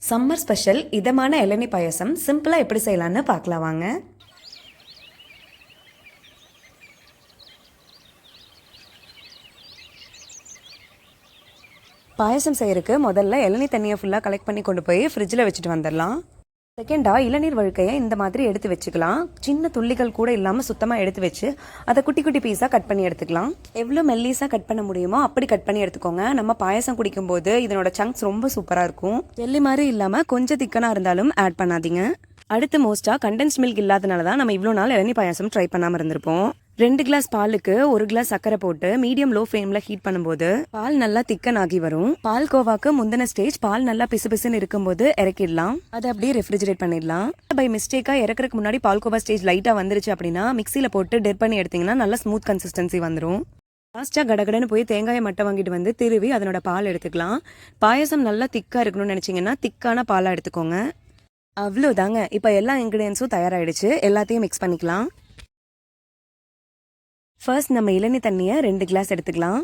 Summer special இதமான இளநீ பாயசம் சிம்பிளாக எப்படி செய்யலான்னு பார்க்கலாம் வாங்க. பாயசம் செய்யறதுக்கு முதல்ல இளநீ தண்ணியை ஃபுல்லாக கலெக்ட் பண்ணி கொண்டு போய் ஃப்ரிட்ஜில் வச்சுட்டு வந்துடலாம். செகண்டாக இளநீர் வழுக்கையை இந்த மாதிரி எடுத்து வச்சுக்கலாம். சின்ன துள்ளிகள் கூட இல்லாமல் சுத்தமாக எடுத்து வச்சு அதை குட்டி குட்டி பீஸாக கட் பண்ணி எடுத்துக்கலாம். எவ்வளோ மெல்லீஸாக கட் பண்ண முடியுமோ அப்படி கட் பண்ணி எடுத்துக்கோங்க. நம்ம பாயசம் குடிக்கும்போது இதனோட சங்க்ஸ் ரொம்ப சூப்பராக இருக்கும். ஜெல்லி மாதிரி இல்லாமல் கொஞ்சம் திக்கனாக இருந்தாலும் ஆட் பண்ணாதீங்க. அடுத்து மோஸ்ட்டாக கண்டென்ஸ் மில்க் இல்லாதனால தான் நம்ம இவ்வளோ நாள் இளநீ பாயசம் ட்ரை பண்ணாமல் இருந்திருப்போம். 2 கிளாஸ் பாலுக்கு 1 கிளாஸ் சக்கரை போட்டு மீடியம் லோ ஃப்ளேமில் ஹீட் பண்ணும்போது பால் நல்லா திக்கன் ஆகி வரும். பால் கோவாக்கு முந்தின ஸ்டேஜ் பால் நல்லா பிசுபிசுன்னு இருக்கும்போது இறக்கிடலாம். அதை அப்படியே ரெஃப்ரிஜரேட் பண்ணிடலாம். பை மிஸ்டேக்காக இறக்குறதுக்கு முன்னாடி பால் கோவா ஸ்டேஜ் லைட்டாக வந்துருச்சு அப்படின்னா மிக்சியில் போட்டு டெர் பண்ணி எடுத்தீங்கன்னா நல்லா ஸ்மூத் கன்சிஸ்டன்சி வந்துடும். லாஸ்ட்டாக கடகடன்னு போய் தேங்காயை மட்டும் வாங்கிட்டு வந்து திருவி அதனோட பால் எடுத்துக்கலாம். பாயசம் நல்லா திக்காக இருக்கணும்னு நினச்சிங்கன்னா திக்கான பாலாக எடுத்துக்கோங்க. அவ்வளோதாங்க. இப்போ எல்லா இன்க்ரீடியன்ஸும் தயாராகிடுச்சு. எல்லாத்தையும் மிக்ஸ் பண்ணிக்கலாம். ஃபர்ஸ்ட் நம்ம இளநீ தண்ணியை 2 கிளாஸ் எடுத்துக்கலாம்.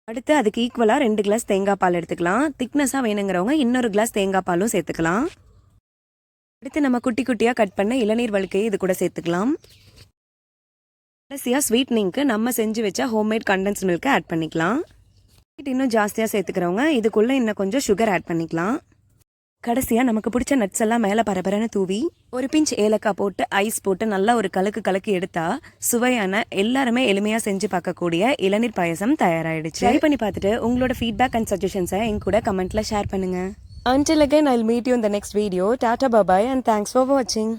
அடுத்து அதுக்கு ஈக்குவலாக 2 கிளாஸ் தேங்காய் பால் எடுத்துக்கலாம். திக்னஸாக வேணுங்கிறவங்க இன்னொரு கிளாஸ் தேங்காய் பாலும் சேர்த்துக்கலாம். அடுத்து நம்ம குட்டி குட்டியாக கட் பண்ண இளநீர் வழுக்கையை இது கூட சேர்த்துக்கலாம். கடைசியாக ஸ்வீட்னிங்க்கு நம்ம செஞ்சு வச்ச ஹோம்மேட் கண்டென்ஸ் மில்கை ஆட் பண்ணிக்கலாம். இன்னும் ஜாஸ்தியாக சேர்த்துக்கிறவங்க இதுக்குள்ளே இன்னும் கொஞ்சம் சுகர் ஆட் பண்ணிக்கலாம். கடைசியாக நமக்கு பிடிச்ச நட்ஸ் எல்லாம் மேலே பரபரன்னு தூவி ஒரு பிஞ்ச் ஏலக்காய் போட்டு ஐஸ் போட்டு நல்லா ஒரு கலக்கி எடுத்தா சுவையான எல்லாருமே எளிமையாக செஞ்சு பார்க்கக்கூடிய இளநீர் பாயசம் தயாராகிடுச்சு. ட்ரை பண்ணி பார்த்துட்டு உங்களோட ஃபீட்பேக் அண்ட் சஜஷன்ஸை எங்க கூட கமெண்ட்ல ஷேர் பண்ணுங்க. Until again, I'll meet you in the next video. Tata, bye bye and thanks for watching.